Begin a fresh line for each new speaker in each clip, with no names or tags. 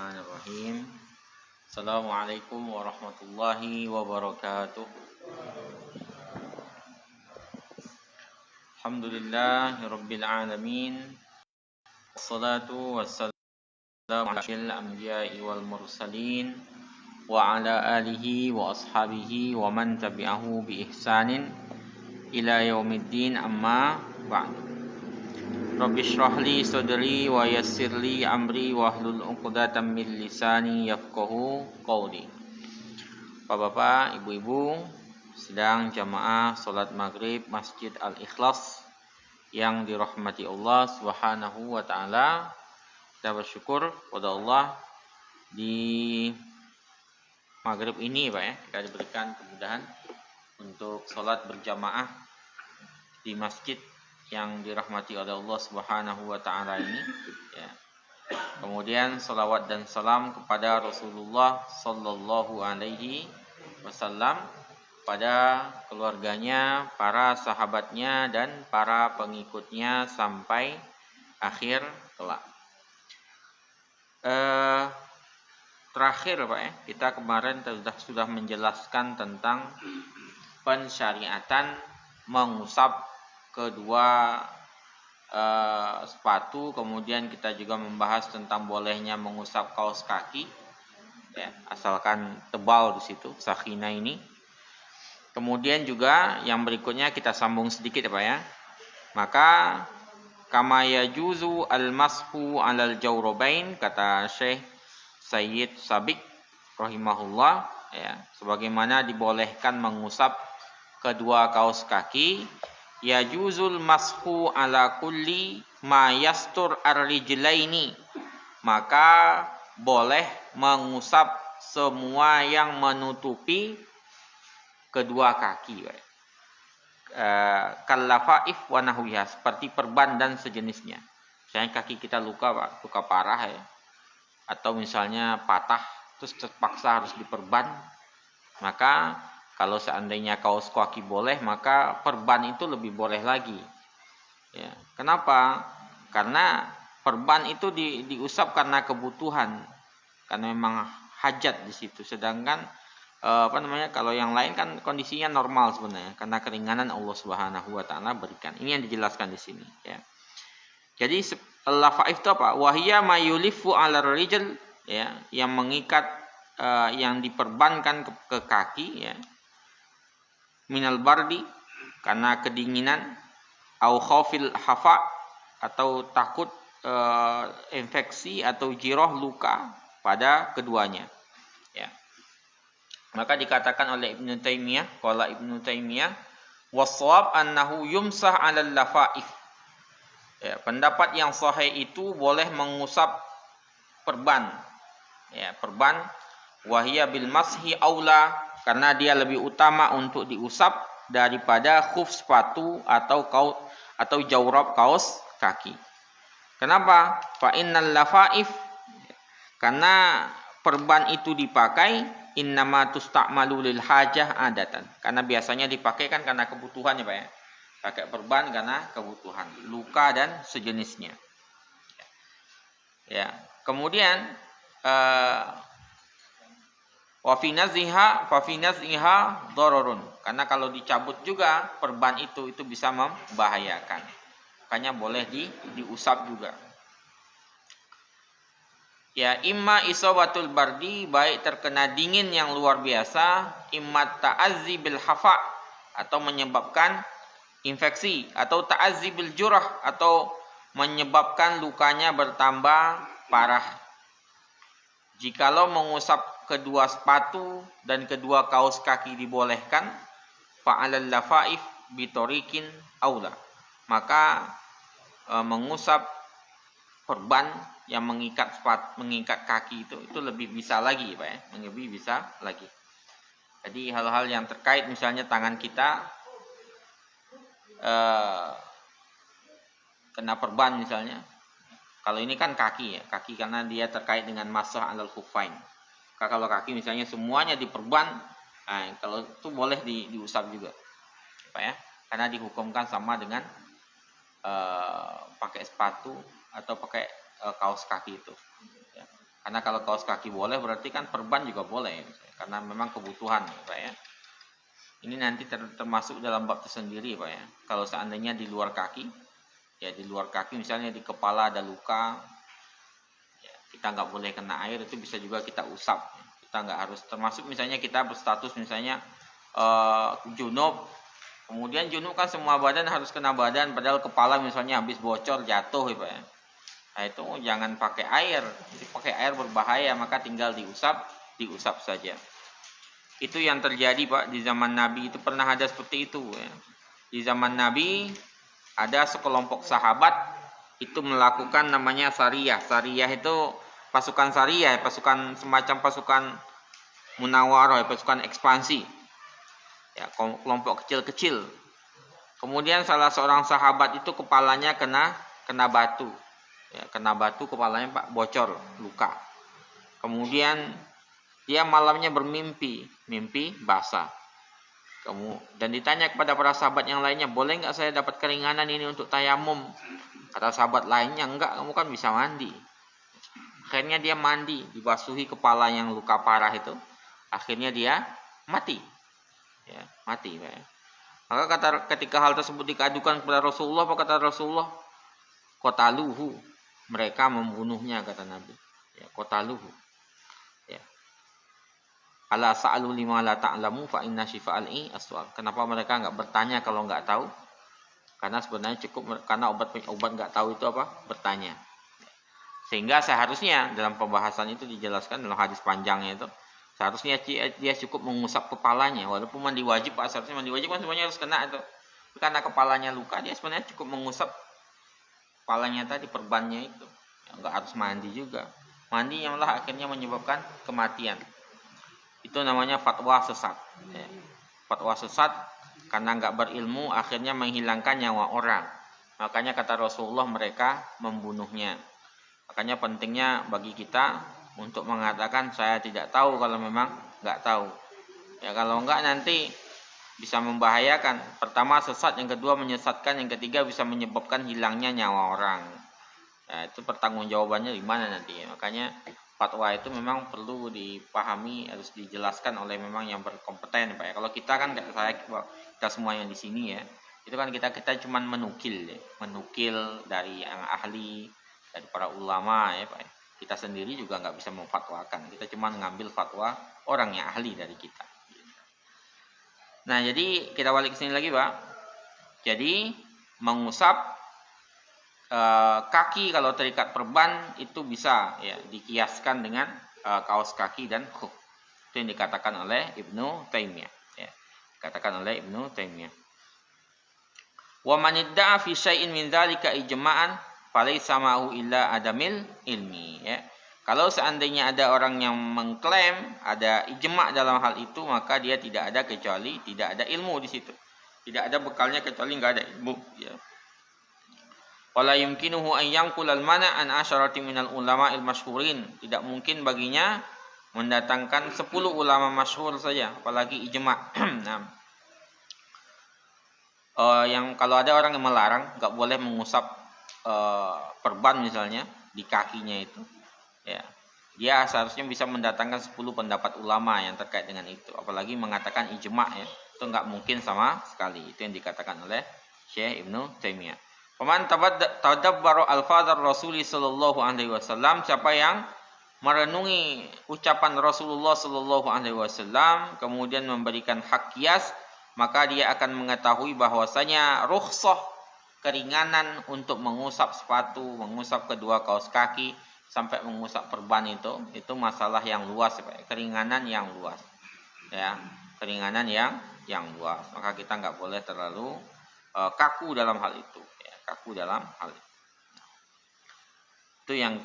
Bismillahirrahmanirrahim. Assalamualaikum warahmatullahi wabarakatuh. Alhamdulillahirabbil alamin. Wassalatu wassalamu ala asyrofil anbiya'i wal mursalin wa ala alihi wa ashabihi wa man tabi'ahu bi ihsanin ila yaumiddin, amma ba'du. Rabbi shrah li sadri wa yassir li amri wahlul 'uqdatam min lisani yafqahu qawli. Bapak-bapak, ibu-ibu, sedang jamaah salat maghrib Masjid Al-Ikhlas yang dirahmati Allah Subhanahu wa taala. Kita bersyukur kepada Allah di maghrib ini, Pak ya, kita diberikan kemudahan untuk salat berjamaah di masjid yang dirahmati oleh Allah Subhanahu wa taala ini ya. Kemudian salawat dan salam kepada Rasulullah sallallahu alaihi wasallam, pada keluarganya, para sahabatnya dan para pengikutnya sampai akhir kelak. Terakhir Pak ya, kita kemarin sudah menjelaskan tentang pensyariatan mengusap kedua sepatu. Kemudian kita juga membahas tentang bolehnya mengusap kaos kaki ya, asalkan tebal di situ sakhina ini. Kemudian juga yang berikutnya kita sambung sedikit ya Pak ya. Maka kama yajuzu al-mashu 'alal jawrabain, kata Syekh Sayyid Sabiq rahimahullah ya, sebagaimana dibolehkan mengusap kedua kaos kaki, yajuzul mashu ala kulli ma yastur ar-rijlaini, maka boleh mengusap semua yang menutupi kedua kaki, kallafaif wa nahwiha, seperti perban dan sejenisnya. Misalnya kaki kita luka Pak, luka parah ya, atau misalnya patah terus terpaksa harus diperban, maka kalau seandainya kaos kaki boleh, maka perban itu lebih boleh lagi. Ya, kenapa? Karena perban itu diusap karena kebutuhan, karena memang hajat di situ. Sedangkan kalau yang lain kan kondisinya normal sebenarnya, karena keringanan Allah Subhanahu wa taala berikan. Ini yang dijelaskan di sini. Ya. Jadi lafaif itu apa? Wahia mayulifu 'alar rijl, ya, yang mengikat, yang diperbankan ke kaki, ya. Minal bardi, karena kedinginan, au khawfil hafa, atau takut infeksi, atau jiroh, luka pada keduanya ya. Maka dikatakan oleh Ibnu Taimiyah, qala Ibnu Taimiyah, was-shawab annahu yumsah 'alal lafaif ya, pendapat yang sahih itu boleh mengusap perban ya, perban, wahia bil mashi aula, karena dia lebih utama untuk diusap daripada khuf sepatu atau jawrab kaos kaki. Kenapa? Fa innal lafaif, karena perban itu dipakai innama tusta'malu lil hajah adatan, karena biasanya dipakai kan karena kebutuhan ya Pak ya. Pakai perban karena kebutuhan, luka dan sejenisnya. Ya. Kemudian wa fi naziha dararun, karena kalau dicabut juga perban itu bisa membahayakan. Makanya boleh diusap juga. Ya, imma isabatul bardi, baik terkena dingin yang luar biasa, imma ta'azzi bil hafa, atau menyebabkan infeksi, atau ta'azzi bil jurah, atau menyebabkan lukanya bertambah parah. Jikalau mengusap kedua sepatu dan kedua kaos kaki dibolehkan, fa'alal lafaif bitorikin aula, maka mengusap perban yang mengikat kaki itu lebih bisa lagi Pak ya, lebih bisa lagi. Jadi hal-hal yang terkait misalnya tangan kita kena perban misalnya, kalau ini kan kaki ya, kaki karena dia terkait dengan masah alal khuffain. Kalau kaki misalnya semuanya diperban, nah, kalau itu boleh diusap juga Pak ya, karena dihukumkan sama dengan pakai sepatu atau pakai kaos kaki itu ya. Karena kalau kaos kaki boleh berarti kan perban juga boleh, karena memang kebutuhan Pak ya. Ini nanti termasuk dalam bab tersendiri Pak ya. Kalau seandainya di luar kaki, ya di luar kaki misalnya di kepala ada luka, ya, kita nggak boleh kena air, itu bisa juga kita usap. Kita nggak harus, termasuk misalnya kita berstatus misalnya junub, kemudian junub kan semua badan harus kena badan, padahal kepala misalnya habis bocor jatuh ya Pak ya. Nah itu jangan pakai air, jadi pakai air berbahaya, maka tinggal diusap saja. Itu yang terjadi Pak di zaman Nabi, itu pernah ada seperti itu ya. Di zaman Nabi ada sekelompok sahabat itu melakukan namanya sariyah. Sariyah itu pasukan sariyah, pasukan semacam pasukan munawarah, pasukan ekspansi. Ya, kelompok kecil-kecil. Kemudian salah seorang sahabat itu kepalanya kena batu. Ya, kena batu kepalanya Pak bocor, luka. Kemudian dia malamnya bermimpi, mimpi basah. Dan ditanya kepada para sahabat yang lainnya, boleh nggak saya dapat keringanan ini untuk tayamum? Kata sahabat lainnya, enggak, kamu kan bisa mandi. Akhirnya dia mandi, dibasuhi kepala yang luka parah itu. Akhirnya dia mati. Ya, mati. Ya. Maka ketika hal tersebut dikadukan kepada Rasulullah, apa kata Rasulullah? Qataluhu, mereka membunuhnya, kata Nabi. Ya, qataluhu. Ya. Ala sa'alu lima la ta'lamu fa inna syifa'al as-su'al. Kenapa mereka enggak bertanya kalau enggak tahu? Karena sebenarnya cukup, karena obat enggak tahu itu apa? Bertanya. Sehingga seharusnya dalam pembahasan itu dijelaskan dalam hadis panjangnya itu, seharusnya dia cukup mengusap kepalanya, walaupun mandi wajib, Pak, seharusnya mandi wajib kan semuanya harus kena itu. Karena kepalanya luka, dia sebenarnya cukup mengusap kepalanya tadi, perbannya itu. Ya, enggak harus mandi juga. Mandi yang malah akhirnya menyebabkan kematian. Itu namanya fatwa sesat. Ya. Fatwa sesat karena enggak berilmu akhirnya menghilangkan nyawa orang. Makanya kata Rasulullah mereka membunuhnya. Makanya pentingnya bagi kita untuk mengatakan saya tidak tahu kalau memang enggak tahu. Ya kalau enggak nanti bisa membahayakan. Pertama sesat, yang kedua menyesatkan, yang ketiga bisa menyebabkan hilangnya nyawa orang. Ya, itu pertanggungjawabannya di mana nanti. Makanya fatwa itu memang perlu dipahami, harus dijelaskan oleh memang yang berkompeten Pak ya. Kalau kita kan kita semua yang di sini ya, itu kan kita cuma menukil ya. Menukil dari yang ahli, dari para ulama ya Pak ya. Kita sendiri juga nggak bisa memfatwakan. Kita cuma mengambil fatwa orang yang ahli dari kita. Nah, jadi kita balik ke sini lagi, Pak. Jadi mengusap kaki kalau terikat perban itu bisa ya dikiaskan dengan kaos kaki dan khuf. Itu yang dikatakan oleh Ibnu Taimiyah. Ya, dikatakan oleh Ibnu Taimiyah. Wa man idda'a fi syai'in min dzalika ijma'an falaysa ma'hu illa adamil ilmi. Ya. Kalau seandainya ada orang yang mengklaim ada ijma' dalam hal itu, maka dia tidak ada kecuali tidak ada ilmu di situ. Tidak ada bekalnya kecuali enggak ada ilmu, ya. Wala yumkinuhu an yanqulal mana an asyarati minal ulama il masyhurin. Tidak mungkin baginya mendatangkan 10 ulama masyhur saja, apalagi ijma'. Nah, yang kalau ada orang yang melarang enggak boleh mengusap perban misalnya di kakinya itu. Ya, dia seharusnya bisa mendatangkan 10 pendapat ulama yang terkait dengan itu. Apalagi mengatakan ijma' ya, itu enggak mungkin sama sekali. Itu yang dikatakan oleh Syekh Ibnu Taimiyah. Faman tadabbara alfazar Rasul sallallahu alaihi wasallam, siapa yang merenungi ucapan Rasulullah sallallahu alaihi wasallam kemudian memberikan hak kias, maka dia akan mengetahui bahwasanya rukhsah, keringanan untuk mengusap sepatu, mengusap kedua kaos kaki sampai mengusap perban itu masalah yang luas ya Pak. Keringanan yang luas. Ya, keringanan yang luas. Maka kita enggak boleh terlalu kaku dalam hal itu, ya, kaku dalam hal itu. Itu yang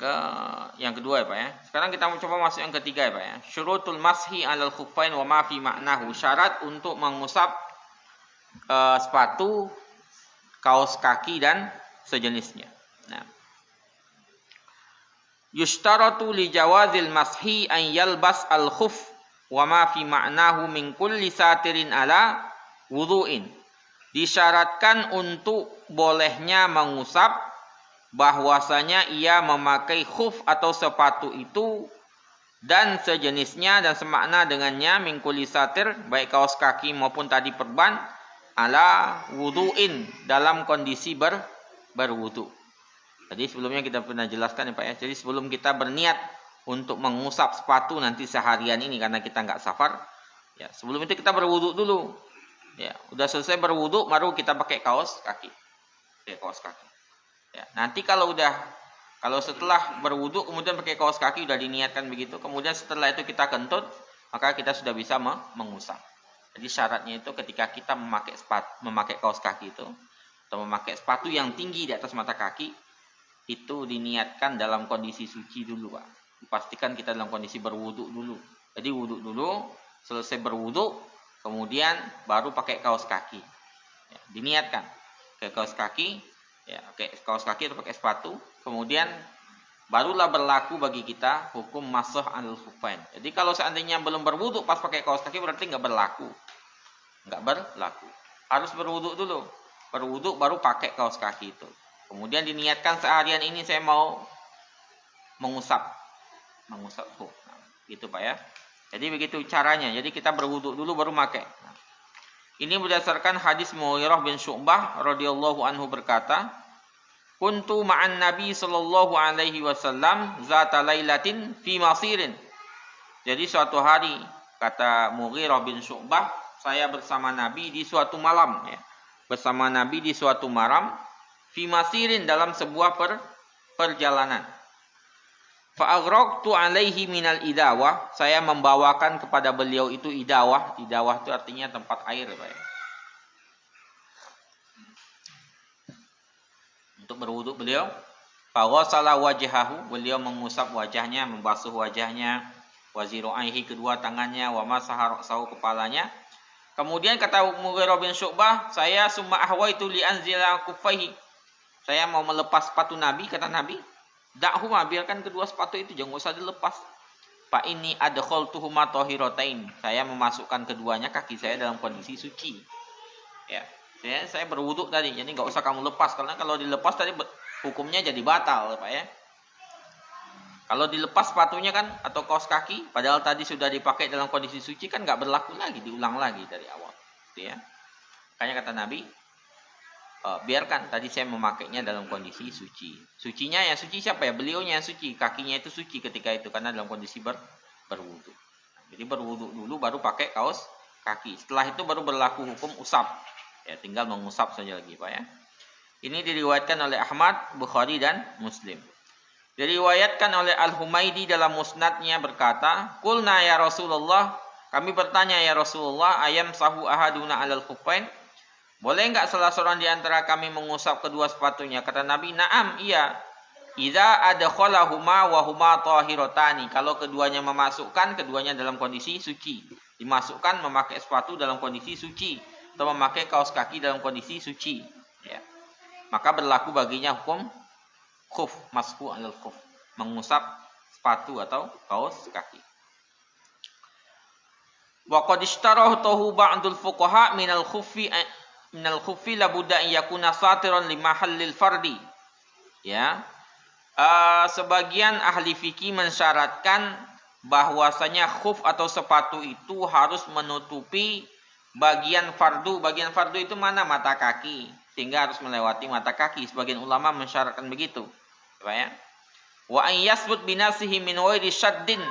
kedua ya Pak ya. Sekarang kita mau coba masuk yang ketiga ya Pak ya. Syurutul mashi 'alal khuffain wa ma fi ma'nahu. Syarat untuk mengusap sepatu, kaos kaki dan sejenisnya. Nah, yushtaratu li jawazil mashi an yalbas al khuf wa ma fi ma'nahu min kulli satirin ala wudhu'in. Disyaratkan untuk bolehnya mengusap bahwasanya ia memakai khuf atau sepatu itu dan sejenisnya dan semakna dengannya min kulli satir, baik kaos kaki maupun tadi perban, ala wudu'in, dalam kondisi berwudu. Tadi sebelumnya kita pernah jelaskan ya Pak ya. Jadi sebelum kita berniat untuk mengusap sepatu nanti seharian ini karena kita nggak safar, ya sebelum itu kita berwudu dulu. Ya, udah selesai berwudu baru kita pakai kaos kaki. Pakai kaos kaki. Ya, nanti kalau setelah berwudu kemudian pakai kaos kaki udah diniatkan begitu, kemudian setelah itu kita kentut, maka kita sudah bisa mengusap. Jadi syaratnya itu ketika kita memakai kaos kaki itu atau memakai sepatu yang tinggi di atas mata kaki, itu diniatkan dalam kondisi suci dulu Pak. Dipastikan kita dalam kondisi berwudu dulu. Jadi wudu dulu, selesai berwudu, kemudian baru pakai kaos kaki. Ya, diniatkan pakai kaos kaki, ya pakai kaos kaki atau pakai sepatu, kemudian barulah berlaku bagi kita hukum masah alal khuffain. Jadi kalau seandainya belum berwudu pas pakai kaos kaki berarti nggak berlaku. Harus berwudu dulu. Berwudu baru pakai kaos kaki itu. Kemudian diniatkan seharian ini saya mau mengusap khuf. Nah, gitu Pak ya. Jadi begitu caranya. Jadi kita berwudu dulu baru pakai. Nah, ini berdasarkan hadis Mughirah bin Syu'bah radhiyallahu anhu berkata, "Kuntu ma'an Nabi sallallahu alaihi wasallam zata lailatin fi masirin." Jadi suatu hari, kata Mughirah bin Syu'bah, saya bersama Nabi di suatu malam ya. Bersama Nabi di suatu malam fi masirin, dalam sebuah perjalanan. Fa'aghraqtu alaihi minal idawah, saya membawakan kepada beliau itu idawah. Idawah itu artinya tempat air Pak ya. Untuk berwudu beliau, faghasala wajhahu, beliau mengusap wajahnya, membasuh wajahnya, wa ziru'aihi, kedua tangannya, wa masaha ra'sahu, kepalanya. Kemudian kata Mughirah bin Syu'bah, saya summa ahwaitu li anzila kuffaihi. Saya mau melepas sepatu Nabi, kata Nabi, da'huma, biarkan kedua sepatu itu, jangan usah dilepas. Fa inni adkhaltuhuma tahiratain. Saya memasukkan keduanya kaki saya dalam kondisi suci. Ya. Saya berwudu tadi, jadi nggak usah kamu lepas, karena kalau dilepas tadi hukumnya jadi batal Pak ya. Kalau dilepas sepatunya kan atau kaos kaki, padahal tadi sudah dipakai dalam kondisi suci kan nggak berlaku lagi, diulang lagi dari awal, gitu ya. Makanya kata Nabi, biarkan tadi saya memakainya dalam kondisi suci. Sucinya yang suci siapa ya? Beliaunya yang suci, kakinya itu suci ketika itu karena dalam kondisi berwudu. Jadi berwudu dulu baru pakai kaos kaki. Setelah itu baru berlaku hukum usap. Ya, tinggal mengusap saja lagi Pak ya. Ini diriwayatkan oleh Ahmad, Bukhari dan Muslim. Diriwayatkan oleh Al-Humaidi dalam musnadnya berkata, "Qulna ya Rasulullah," kami bertanya ya Rasulullah, "ayam sahu ahaduna alal khuffain?" Boleh enggak salah seorang di antara kami mengusap kedua sepatunya? Kata Nabi, "Na'am, iya. Idza adkhalahuma wa huma tahiratani." Kalau keduanya memasukkan, keduanya dalam kondisi suci. Dimasukkan memakai sepatu dalam kondisi suci atau memakai kaos kaki dalam kondisi suci, ya. Maka berlaku baginya hukum khuf, mashu alal khuf, mengusap sepatu atau kaos kaki. Wa qad ishtarahu ba'dul fuqaha minal khuffi la budda yakuna satiran li mahallil fardi. Ya. Sebagian ahli fikih mensyaratkan bahwasanya khuf atau sepatu itu harus menutupi bagian fardu. Bagian fardu itu mana? Mata kaki. Sehingga harus melewati mata kaki. Sebagian ulama mensyaratkan begitu. Ya. Wa an yasbut binasihi min ghairi syaddin.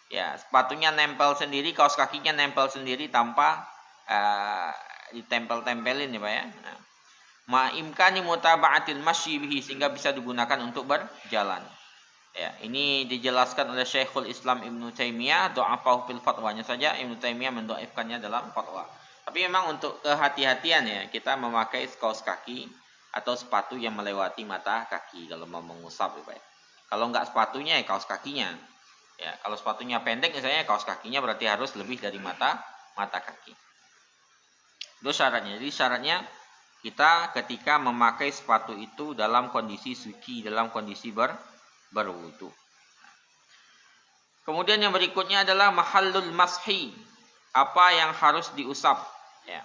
Ya, sepatunya nempel sendiri, kaos kakinya nempel sendiri tanpa ditempel-tempelin ya Pak ya. Nah, ma'imkani mutaba'atil masyi bihi, sehingga bisa digunakan untuk berjalan. Ya, ini dijelaskan oleh Syekhul Islam Ibnu Taimiyah, dha'afahu fil fatwanya saja, Ibnu Taimiyah mendhaifkannya dalam fatwa. Tapi memang untuk kehati-hatian ya, kita memakai kaos kaki atau sepatu yang melewati mata kaki kalau mau mengusap ya Pak ya. Kalau enggak sepatunya ya kaos kakinya. Ya, kalau sepatunya pendek misalnya kaos kakinya berarti harus lebih dari mata kaki. Itu syaratnya. Jadi syaratnya kita ketika memakai sepatu itu dalam kondisi suci, dalam kondisi berwudu. Kemudian yang berikutnya adalah mahallul mashi. Apa yang harus diusap? Ya.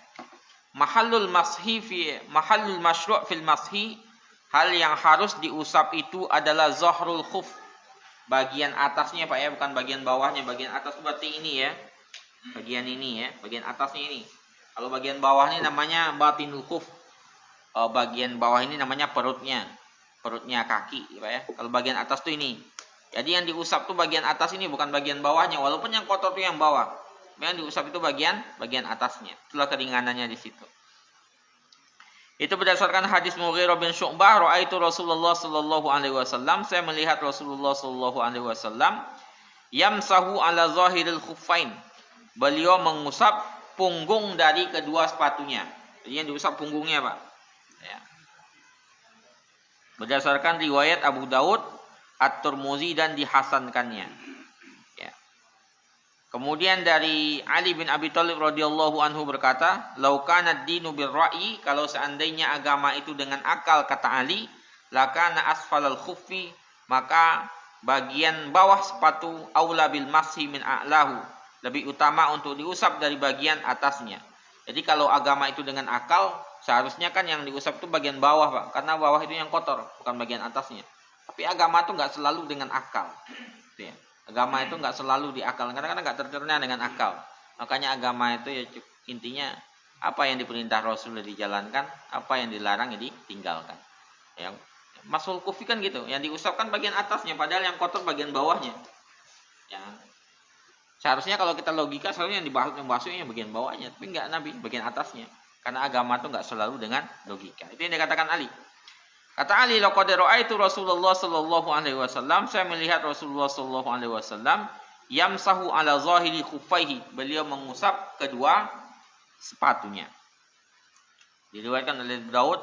Mahallul masyru' fil mashi, hal yang harus diusap itu adalah zahrul khuf, bagian atasnya Pak ya, bukan bagian bawahnya. Bagian atas berarti ini ya. Bagian ini ya, bagian atasnya ini. Kalau bagian bawah ini namanya batinul khuf. Bagian bawah ini namanya perutnya. Perutnya kaki Pak ya. Kalau bagian atas tuh ini. Jadi yang diusap tuh bagian atas ini, bukan bagian bawahnya. Walaupun yang kotor tuh yang bawah. Yang diusap itu bagian atasnya. Itulah keringanannya di situ. Itu berdasarkan hadis Mughirah bin Syu'bah, ra'aitu Rasulullah sallallahu alaihi wasallam, saya melihat Rasulullah sallallahu alaihi wasallam yamsahu ala zahiril khuffain. Beliau mengusap punggung dari kedua sepatunya. Jadi yang diusap punggungnya, Pak. Ya. Berdasarkan riwayat Abu Daud, At-Tirmidzi dan dihasankannya. Kemudian dari Ali bin Abi Thalib radhiyallahu anhu berkata, "Lau kana ad-dinu bil ra'yi," kalau seandainya agama itu dengan akal, kata Ali, "lakana asfalal khuffi," maka bagian bawah sepatu aula bil mashi min a'lahu, lebih utama untuk diusap dari bagian atasnya. Jadi kalau agama itu dengan akal, seharusnya kan yang diusap itu bagian bawah, Pak, karena bawah itu yang kotor, bukan bagian atasnya. Tapi agama itu nggak selalu dengan akal. Gitu ya. Agama itu nggak selalu di akal, kadang-kadang nggak tercerna dengan akal. Makanya agama itu ya intinya apa yang diperintah Rasul dijalankan, apa yang dilarang ya ditinggalkan. Yang masul kufi kan gitu, yang diusapkan bagian atasnya, padahal yang kotor bagian bawahnya. Ya. Seharusnya kalau kita logika, seharusnya yang dibasuhnya bagian bawahnya, tapi nggak Nabi, bagian atasnya. Karena agama itu nggak selalu dengan logika. Itu yang dikatakan Ali. Kata Ali, laqad ra'aitu Rasulullah sallallahu alaihi wasallam, saya melihat Rasulullah sallallahu alaihi wasallam yamsahu ala zahiri khuffaihi, beliau mengusap kedua sepatunya. Diriwayatkan oleh Daud,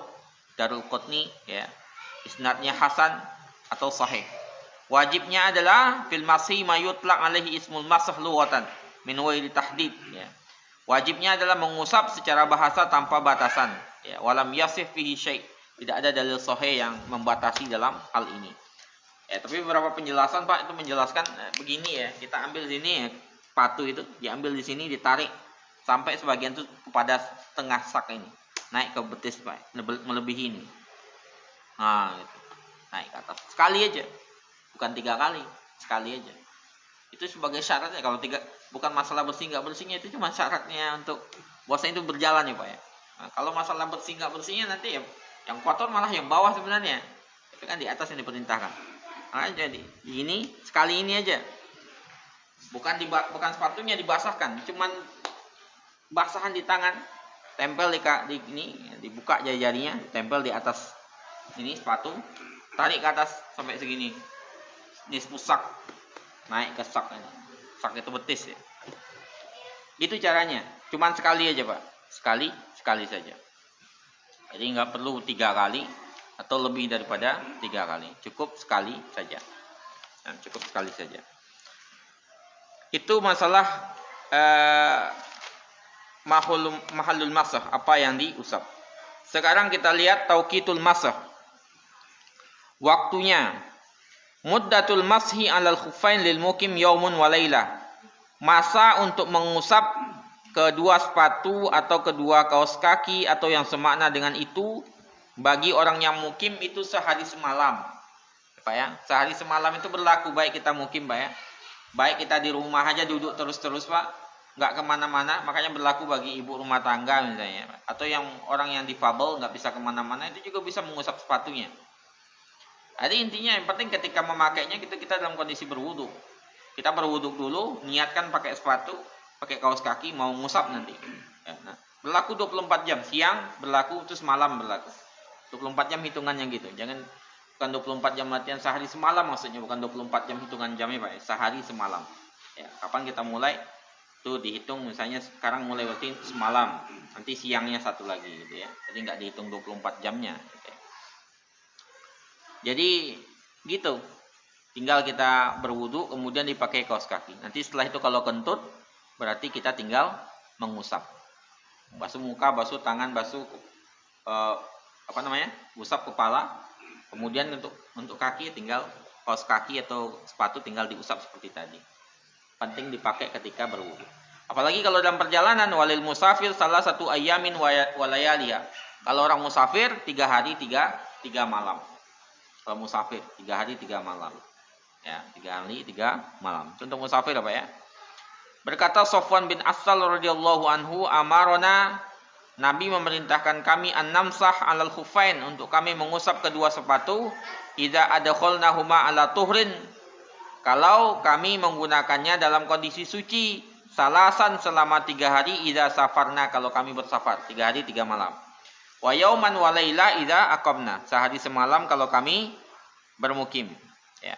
Daruqutni ya. Isnadnya hasan atau sahih. Wajibnya adalah fil masih ma yutlaq alaihi ismul masah lughatan min ghairi tahdid ya. Wajibnya adalah mengusap secara bahasa tanpa batasan ya, walam yasih fihi syai'. Tidak ada dalil sahih yang membatasi dalam hal ini. Ya, tapi beberapa penjelasan Pak itu menjelaskan begini ya. Kita ambil sini ya, sepatu itu diambil di sini, ditarik sampai sebagian itu kepada tengah sak ini, naik ke betis Pak, melebihi ini. Nah, gitu. Naik ke atas. Sekali aja, bukan 3 kali, sekali aja. Itu sebagai syaratnya. Kalau bukan masalah bersih nggak bersihnya, itu cuma syaratnya untuk puasanya itu berjalan ya Pak ya. Nah, kalau masalah bersih nggak bersihnya nanti ya. Yang kotor malah yang bawah sebenarnya. Itu kan di atas yang diperintahkan. Nah, jadi ini sekali ini aja. Bukan sepatunya dibasahkan, cuman basahan di tangan, tempel di ini, dibuka jari-jarinya, tempel di atas ini sepatu, tarik ke atas sampai segini. Ini sak, naik ke sak ini. Sak itu betis ya. Itu caranya. Cuman sekali aja, Pak. Sekali saja. Jadi nggak perlu 3 kali atau lebih daripada 3 kali. Cukup sekali saja. Nah, cukup sekali saja. Itu masalah mahallul masah, apa yang diusap. Sekarang kita lihat tauqitul masah. Waktunya. Muddatul mashi 'alal khuffain lil mukim yaumun wa lailah. Masa untuk mengusap kedua sepatu atau kedua kaos kaki atau yang semakna dengan itu bagi orang yang mukim itu sehari semalam. Pak ya, sehari semalam itu berlaku baik kita mukim Pak ya. Baik kita di rumah aja duduk terus-terus Pak, nggak kemana-mana, makanya berlaku bagi ibu rumah tangga misalnya Pak. Atau yang orang yang difabel nggak bisa kemana-mana itu juga bisa mengusap sepatunya. Jadi intinya yang penting ketika memakainya kita dalam kondisi berwudu. Kita berwudu dulu, niatkan pakai sepatu, pakai kaos kaki, mau ngusap nanti. Ya, nah, berlaku 24 jam, siang berlaku, terus malam berlaku. 24 jam hitungannya gitu. Jangan bukan 24 jam latihan sehari semalam maksudnya, bukan 24 jam hitungan jamnya Pak, sehari semalam. Ya, kapan kita mulai? Tuh dihitung misalnya sekarang mulai berarti semalam, nanti siangnya satu lagi gitu ya. Jadi nggak dihitung 24 jamnya gitu ya. Jadi gitu. Tinggal kita berwudu kemudian dipakai kaos kaki. Nanti setelah itu kalau kentut berarti kita tinggal mengusap. Basuh muka, basuh tangan, basuh usap kepala. Kemudian untuk kaki tinggal kaos kaki atau sepatu tinggal diusap seperti tadi. Penting dipakai ketika berwudu. Apalagi kalau dalam perjalanan, walil musafir salah satu ayamin walayaliha. Kalau orang musafir 3 hari 3 malam. Kalau musafir 3 hari 3 malam. Ya, 3 hari 3 malam. Untuk musafir apa ya? Berkata Sofwan bin Asal radhiyallahu anhu, amarona, Nabi memerintahkan kami an-namsah 'alal khuffain, untuk kami mengusap kedua sepatu idza adkhalnahuma 'ala tuhrin, kalau kami menggunakannya dalam kondisi suci, salasan selama 3 hari idza safarna, kalau kami bersafar 3 hari 3 malam. Wa yauman wa laila idza aqamna, sehari semalam kalau kami bermukim. Ya.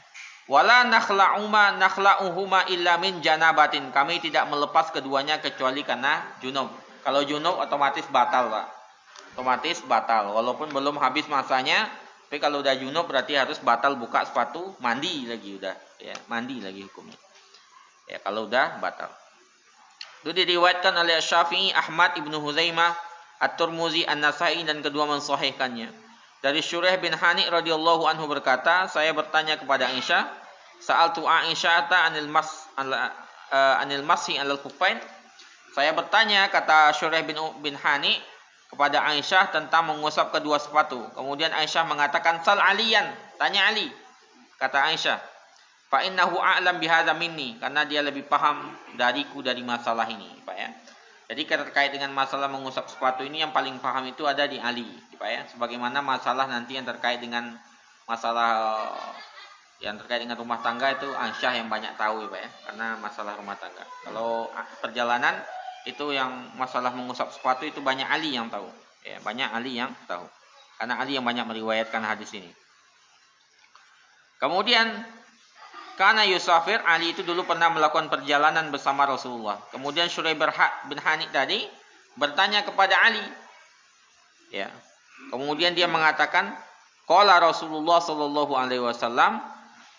Wala nakhla'uhuma illa min janabatin, kami tidak melepas keduanya kecuali karena junub. Kalau junub otomatis batal, Pak. Otomatis batal walaupun belum habis masanya, tapi kalau udah junub berarti harus batal buka sepatu, mandi lagi udah, ya, mandi lagi hukumnya. Ya, kalau udah batal. Itu diriwayatkan oleh Syafi'i, Ahmad, Ibnu Huzaimah, At-Tirmidzi, An-Nasa'i dan kedua mensahihkannya. Dari Syuraih bin Hani radhiyallahu anhu berkata, saya bertanya kepada Aisyah, sa'altu Aisyata anil masih 'alal khuffain. Saya bertanya, kata Syuraih bin Hani, kepada Aisyah tentang mengusap kedua sepatu. Kemudian Aisyah mengatakan, sal Aliyan, tanya Ali. Kata Aisyah, fa innahu a'lam bihadza minni, karena dia lebih paham dariku dari masalah ini, Pak ya. Jadi terkait dengan masalah mengusap sepatu ini yang paling paham itu ada di Ali, Pak ya. Sebagaimana masalah nanti yang terkait dengan masalah yang terkait dengan rumah tangga itu Aisyah yang banyak tahu, ya Pak ya, karena masalah rumah tangga. Kalau perjalanan itu yang masalah mengusap sepatu itu banyak Ali yang tahu, ya, banyak Ali yang tahu. Karena Ali yang banyak meriwayatkan hadis ini. Kemudian karena Yusafir, Ali itu dulu pernah melakukan perjalanan bersama Rasulullah. Kemudian Syuraih bin Hani tadi bertanya kepada Ali. Ya. Kemudian dia mengatakan, qala Rasulullah sallallahu alaihi wasallam,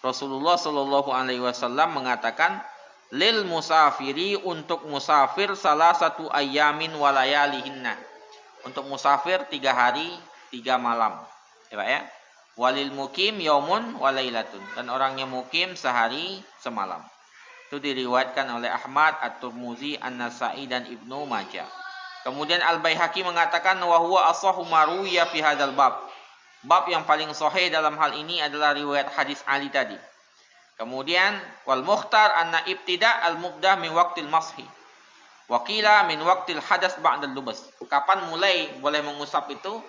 Rasulullah sallallahu alaihi wasallam mengatakan, lil musafiri, untuk musafir salah satu ayamin walayalihinna. Untuk musafir 3 hari 3 malam. Ya Pak ya. Walil mukim yaumun walailatun, dan orang yang mukim sehari semalam. Itu diriwayatkan oleh Ahmad, At-Tirmidzi, An-Nasa'i dan Ibnu Majah. Kemudian Al-Baihaqi mengatakan wa huwa ashahhu maruya fi hadzal bab. Bab yang paling sahih dalam hal ini adalah riwayat hadis Ali tadi. Kemudian wal mukhtar anna ibtida' al-mubdah min waqtil mashi. Wa qila min waqtil hadas ba'dal lubas. Kapan mulai boleh mengusap itu?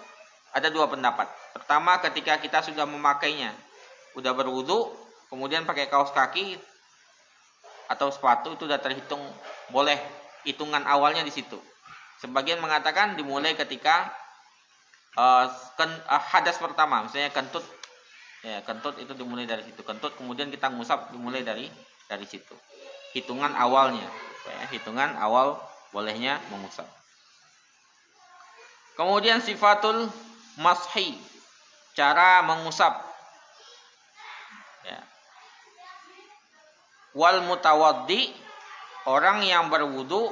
Ada 2 pendapat. Pertama, ketika kita sudah memakainya, sudah berwudu, kemudian pakai kaos kaki atau sepatu, itu sudah terhitung boleh, hitungan awalnya di situ. Sebagian mengatakan dimulai ketika hadas pertama, misalnya kentut. Ya, kentut itu dimulai dari situ. Kentut kemudian kita ngusap dimulai dari situ. Hitungan awalnya, ya, hitungan awal bolehnya mengusap. Kemudian sifatul mashi, cara mengusap. Ya. Wal mutawaddi, orang yang berwudu,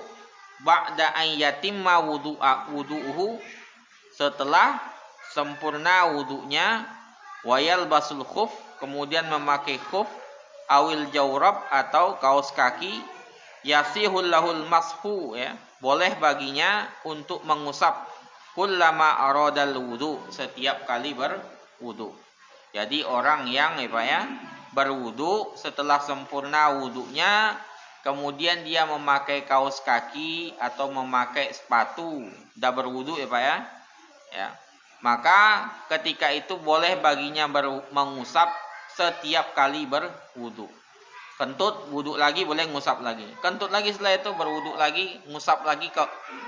ba'da an yatimma wudu'uhu, setelah sempurna wudunya, wayal basul khuf, kemudian memakai khuf, awil jawrab atau kaos kaki, yasihul lahul mashu, ya, boleh baginya untuk mengusap, kullama aradal wudu, setiap kali berwudu. Jadi orang yang berwudu, setelah sempurna wudunya, kemudian dia memakai kaos kaki atau memakai sepatu, dah berwudu ya, maka ketika itu boleh baginya mengusap setiap kali berwudu. Kentut, wudu lagi, boleh ngusap lagi. Kentut lagi, setelah itu berwudu lagi, ngusap lagi,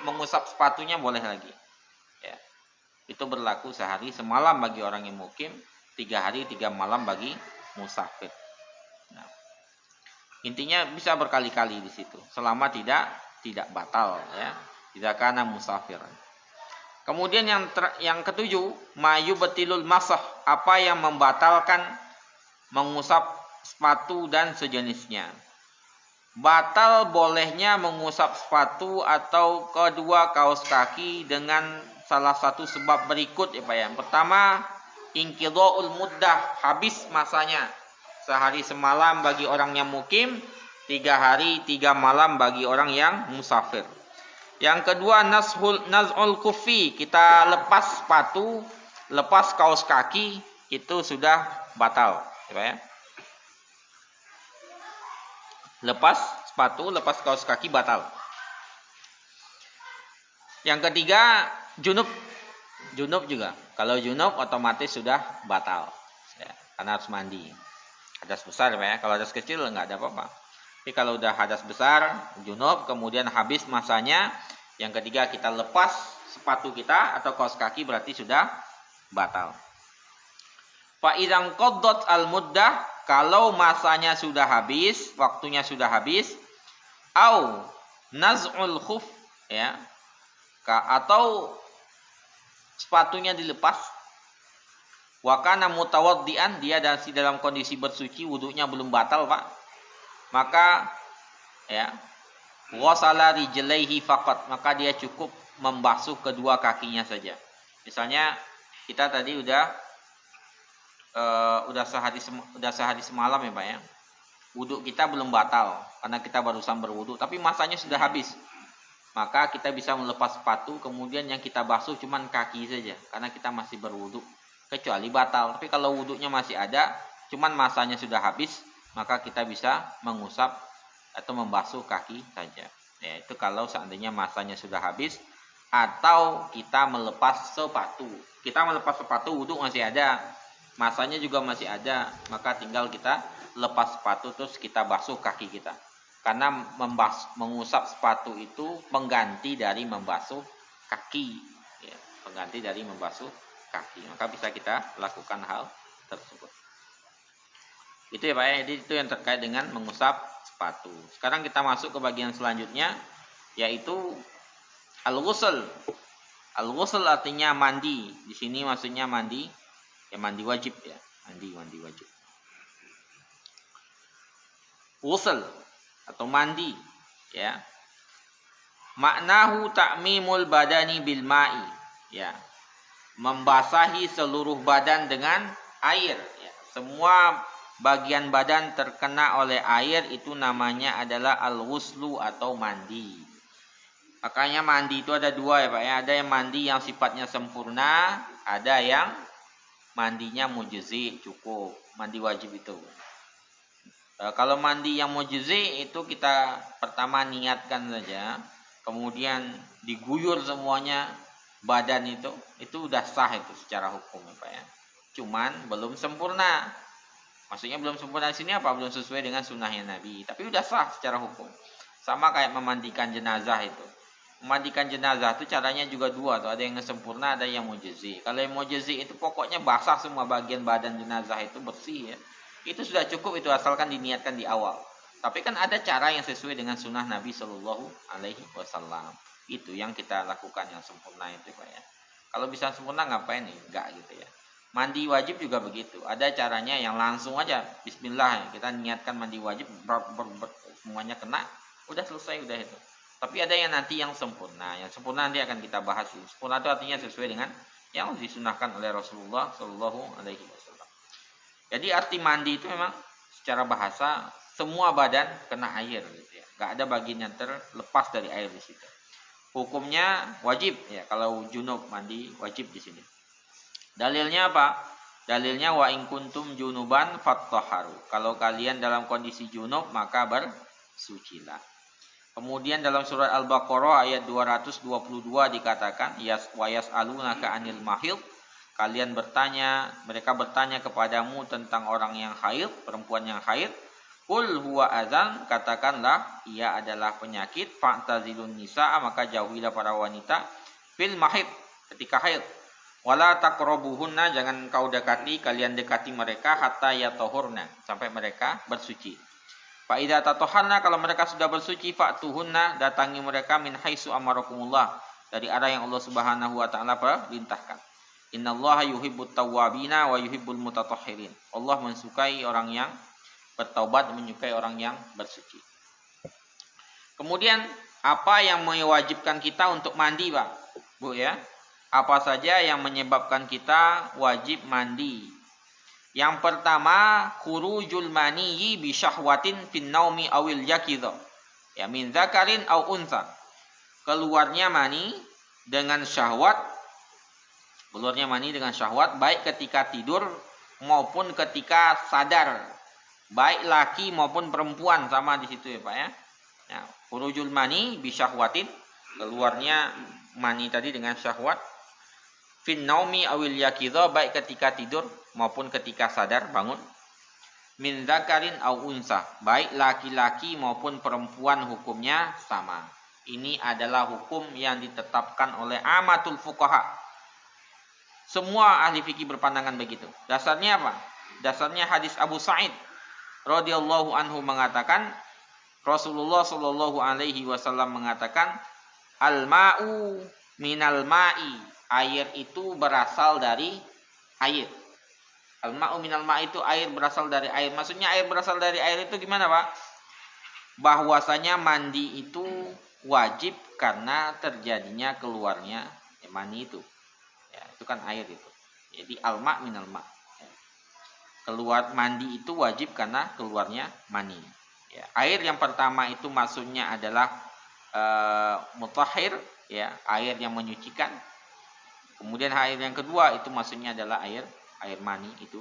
mengusap sepatunya boleh lagi. Ya. Itu berlaku sehari semalam bagi orang yang mukim, 3 hari 3 malam bagi musafir. Nah, intinya bisa berkali-kali di situ, selama tidak batal, ya, tidak karena musafir. Kemudian yang ketujuh, mayu betilul masah, apa yang membatalkan mengusap sepatu dan sejenisnya. Batal bolehnya mengusap sepatu atau kedua kaos kaki dengan salah satu sebab berikut, ya Pak ya. Pertama, inqidha'ul muddah, habis masanya. Sehari semalam bagi orang yang mukim, 3 hari 3 malam bagi orang yang musafir. Yang kedua, naz'ul kufi, kita lepas sepatu, lepas kaos kaki, itu sudah batal, ya. Lepas sepatu, lepas kaos kaki batal. Yang ketiga, junub. Junub juga. Kalau junub otomatis sudah batal. Ya, karena harus mandi. Hadas besar ya. Kalau hadas kecil nggak ada apa-apa. Tapi kalau udah hadas besar, junub, kemudian habis masanya, yang ketiga kita lepas sepatu kita atau kaos kaki berarti sudah batal. Fa idzan qaddat al-muddah, kalau masanya sudah habis, waktunya sudah habis, au naz'ul khuf ya. Atau sepatunya dilepas, wa kana mutawaddian, dia dalam kondisi bersuci, wudunya belum batal, Pak. Maka ya, wasala rijlaihi faqat, maka dia cukup membasuh kedua kakinya saja. Misalnya kita tadi udah sehari semalam ya, Pak ya. Wudu kita belum batal karena kita barusan berwudu, tapi masanya sudah habis. Maka kita bisa melepas sepatu, kemudian yang kita basuh cuman kaki saja karena kita masih berwudu, kecuali batal. Tapi kalau wudunya masih ada, cuman masanya sudah habis, maka kita bisa mengusap atau membasuh kaki saja. Ya, itu kalau seandainya masanya sudah habis atau kita melepas sepatu. Kita melepas sepatu, wudu masih ada, masanya juga masih ada, maka tinggal kita lepas sepatu terus kita basuh kaki kita. Karena mengusap sepatu itu pengganti dari membasuh kaki, ya, pengganti dari membasuh kaki. Maka bisa kita lakukan hal tersebut. Itu ya Pak ya, jadi itu yang terkait dengan mengusap sepatu. Sekarang kita masuk ke bagian selanjutnya, yaitu al-ghusl. Al-ghusl artinya mandi. Di sini maksudnya mandi, ya mandi wajib ya, mandi wajib. Ghusl atau mandi ya, maknahu ta'mimul badani bil ma'i ya, membasahi seluruh badan dengan air ya. Semua bagian badan terkena oleh air itu namanya adalah al-ghuslu atau mandi. Makanya mandi itu ada dua ya Pak ya, ada yang mandi yang sifatnya sempurna, ada yang mandinya mujzi, cukup, mandi wajib itu. Kalau mandi yang mujzi itu kita pertama niatkan saja, kemudian diguyur semuanya badan itu udah sah itu secara hukum ya Pak ya. Cuman belum sempurna. Maksudnya belum sempurna di sini apa? Belum sesuai dengan sunnahnya Nabi, tapi udah sah secara hukum. Sama kayak memandikan jenazah itu. Memandikan jenazah itu caranya juga dua tuh, ada yang sempurna, ada yang mujzi. Kalau yang mujzi itu pokoknya basah semua bagian badan jenazah itu bersih ya. Itu sudah cukup, itu asalkan diniatkan di awal. Tapi kan ada cara yang sesuai dengan sunnah Nabi Shallallahu Alaihi Wasallam. Itu yang kita lakukan yang sempurna itu Pak ya. Kalau bisa sempurna ngapain nih? Enggak gitu ya. Mandi wajib juga begitu. Ada caranya yang langsung aja Bismillah ya. Kita niatkan mandi wajib, semuanya kena, udah selesai udah itu. Tapi ada yang nanti yang sempurna. Yang sempurna nanti akan kita bahas. Sempurna itu artinya sesuai dengan yang disunahkan oleh Rasulullah Shallallahu Alaihi Wasallam. Jadi arti mandi itu memang secara bahasa semua badan kena air gitu ya. Gak ada bagian yang terlepas dari air di situ. Hukumnya wajib ya, kalau junub mandi wajib di sini. Dalilnya apa? Dalilnya wa in kuntum junuban fattahharu. Kalau kalian dalam kondisi junub maka bersucilah. Kemudian dalam surat Al-Baqarah ayat 222 dikatakan wa yas'alunaka 'anil mahid. Mereka bertanya kepadamu tentang orang yang haid, perempuan yang haid. Qul huwa adzan, katakanlah ia adalah penyakit. Fa'tazilun nisaa, maka jauhilah para wanita fil mahid, ketika haid. Wala taqrabuhunna, jangan kau dekati, kalian dekati mereka hatta yatahurna, sampai mereka bersuci. Fa idza tatahharna, kalau mereka sudah bersuci, fa'tuhunna, datangi mereka min haitsu amarakumullah, dari arah yang Allah Subhanahu wa taala perintahkan. Innallaha yuhibbut tawwabina wa yuhibbul mutatahhirin. Allah mensukai orang yang bertaubat, menyukai orang yang bersuci. Kemudian apa yang mewajibkan kita untuk mandi, Pak? Bu ya. Apa saja yang menyebabkan kita wajib mandi? Yang pertama, khurujul maniyyi bi syahwatin fin naumi awil yakidha. Ya min dzakarin au unsa. Keluarnya mani dengan syahwat. Keluarnya mani dengan syahwat baik ketika tidur maupun ketika sadar. baik laki maupun perempuan, sama di situ ya Pak ya. Ya, khurujul mani bi syahwatin, keluarnya mani tadi dengan syahwat. Fin naumi awil yaqidha, baik ketika tidur maupun ketika sadar bangun. Min dzakarin au unsa, baik laki-laki maupun perempuan hukumnya sama. Ini adalah hukum yang ditetapkan oleh amatul fuqaha. Semua ahli fikih berpandangan begitu. Dasarnya apa? Dasarnya hadis Abu Sa'id radhiyallahu anhu mengatakan, Rasulullah shallallahu alaihi wasallam mengatakan, al-ma'u minal ma'i, air itu berasal dari air. Al-ma'u minal ma'i itu air berasal dari air. Maksudnya air berasal dari air itu gimana Pak? Bahwasanya mandi itu wajib karena terjadinya keluarnya mani itu. Ya, itu kan air itu. Jadi al-ma' minal ma'. Keluar mandi itu wajib karena keluarnya mani. Ya, air yang pertama itu maksudnya adalah mutahhir, ya, air yang menyucikan. Kemudian air yang kedua itu maksudnya adalah air mani itu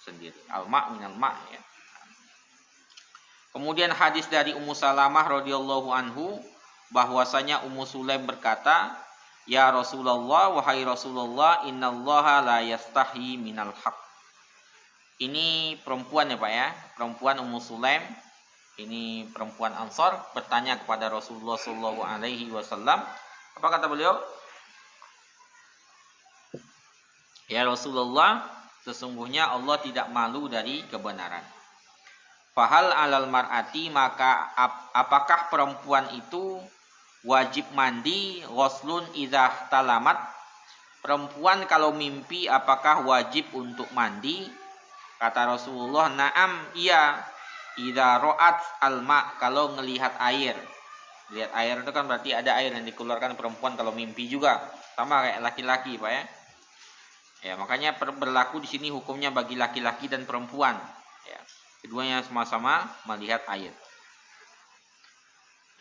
sendiri. Al-ma' minal ma', ya. Kemudian hadis dari Ummu Salamah radhiyallahu anhu bahwasanya Ummu Sulaim berkata, "Ya Rasulullah, wahai Rasulullah, innallaha la yastahi minal haqq." Ini perempuan ya Pak ya, perempuan Ummu Sulaim, ini perempuan Ansor, bertanya kepada Rasulullah sallallahu alaihi wasallam. Apa kata beliau? Ya Rasulullah, sesungguhnya Allah tidak malu dari kebenaran. Fahal alal mar'ati, maka apakah perempuan itu wajib mandi ghuslun idza talamat? Perempuan kalau mimpi apakah wajib untuk mandi? Kata Rasulullah, na'am, iya. Idza ra'at alma, kalau ngelihat air. Lihat air itu kan berarti ada air yang dikeluarkan perempuan kalau mimpi juga. Sama kayak laki-laki, Pak ya. Ya, makanya berlaku di sini hukumnya bagi laki-laki dan perempuan. Ya, keduanya sama-sama melihat air.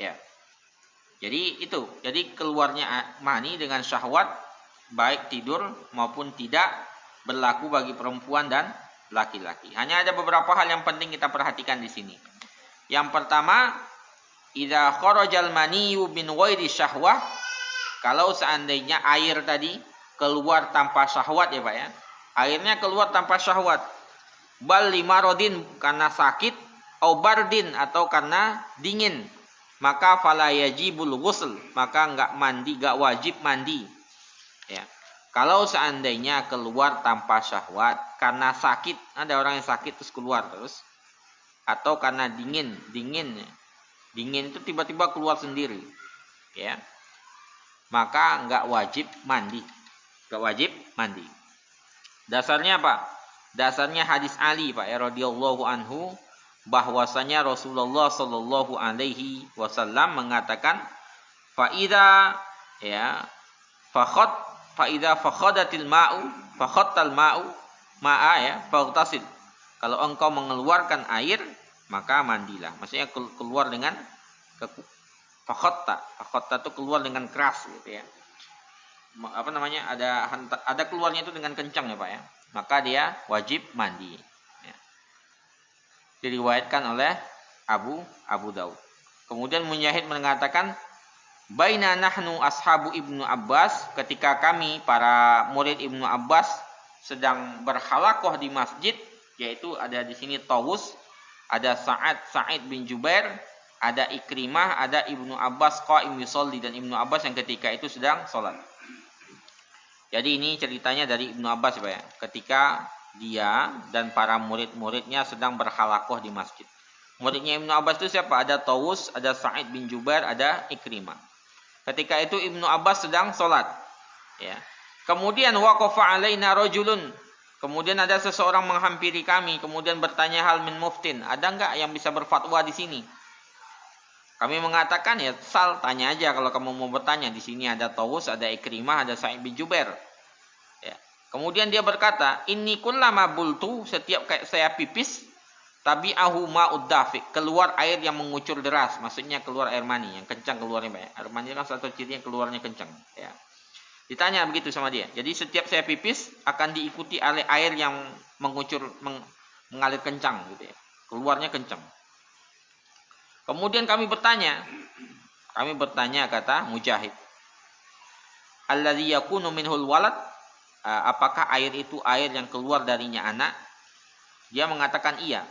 Ya. Jadi itu, jadi keluarnya mani dengan syahwat baik tidur maupun tidak berlaku bagi perempuan dan laki-laki. Hanya ada beberapa hal yang penting kita perhatikan di sini. Yang pertama, idza kharajal maniyyu min ghairi syahwah, kalau seandainya air tadi keluar tanpa syahwat ya Pak ya. Airnya keluar tanpa syahwat. Bal limarodin, karena sakit, au bardin, atau karena dingin. Maka fala yajibul ghusl, maka enggak wajib mandi. Ya. Kalau seandainya keluar tanpa syahwat karena sakit, ada orang yang sakit terus keluar terus, atau karena dingin itu tiba-tiba keluar sendiri, ya, maka enggak wajib mandi, Dasarnya apa? Dasarnya hadis Ali Pak ya radhiyallahu anhu, bahwasanya Rasulullah sallallahu alaihi wasallam mengatakan, faida ya faida fakhadatil ma'u fakhattal ma'u ma'a ya faghtasil. Kalau engkau mengeluarkan air maka mandilah. Maksudnya keluar dengan fakhatta itu keluar dengan keras gitu ya. Apa namanya? Ada keluarnya itu dengan kencang ya Pak ya. Maka dia wajib mandi. Ya. Diriwayatkan oleh Abu Daud. Kemudian Mujahid mengatakan, baina nahnu ashabu Ibnu Abbas, ketika kami para murid Ibnu Abbas sedang berhalaqah di masjid, yaitu ada di sini Tawus, ada Sa'id bin Jubair, ada Ikrimah, ada Ibnu Abbas qa'im yusolli, dan Ibnu Abbas yang ketika itu sedang sholat. Jadi ini ceritanya dari Ibnu Abbas Pak ya, ketika dia dan para murid-muridnya sedang berhalaqah di masjid. Muridnya Ibnu Abbas itu siapa? Ada Tawus, ada Sa'id bin Jubair, ada Ikrimah. Ketika itu Ibnu Abbas sedang sholat. Ya. Kemudian waqafa alaina rajulun. Kemudian ada seseorang menghampiri kami. Kemudian bertanya, hal min muftin. Ada enggak yang bisa berfatwa di sini? Kami mengatakan, ya tanya aja kalau kamu mau bertanya. Di sini ada Tawus, ada Ikrimah, ada Sa'id bin Jubair. Ya. Kemudian dia berkata, inni kullama bultu, setiap saya pipis, tabi'ahu ma'ud dafiq, keluar air yang mengucur deras, maksudnya keluar air mani yang kencang keluarnya Pak. Air mani kan satu cirinya keluarnya kencang, ya. Ditanya begitu sama dia. Jadi setiap saya pipis akan diikuti oleh air yang mengucur mengalir kencang gitu ya. keluarnya kencang. Kemudian kami bertanya kata Mujahid, alladzi yakunu minhul walad, apakah air itu air yang keluar darinya anak? Dia mengatakan iya.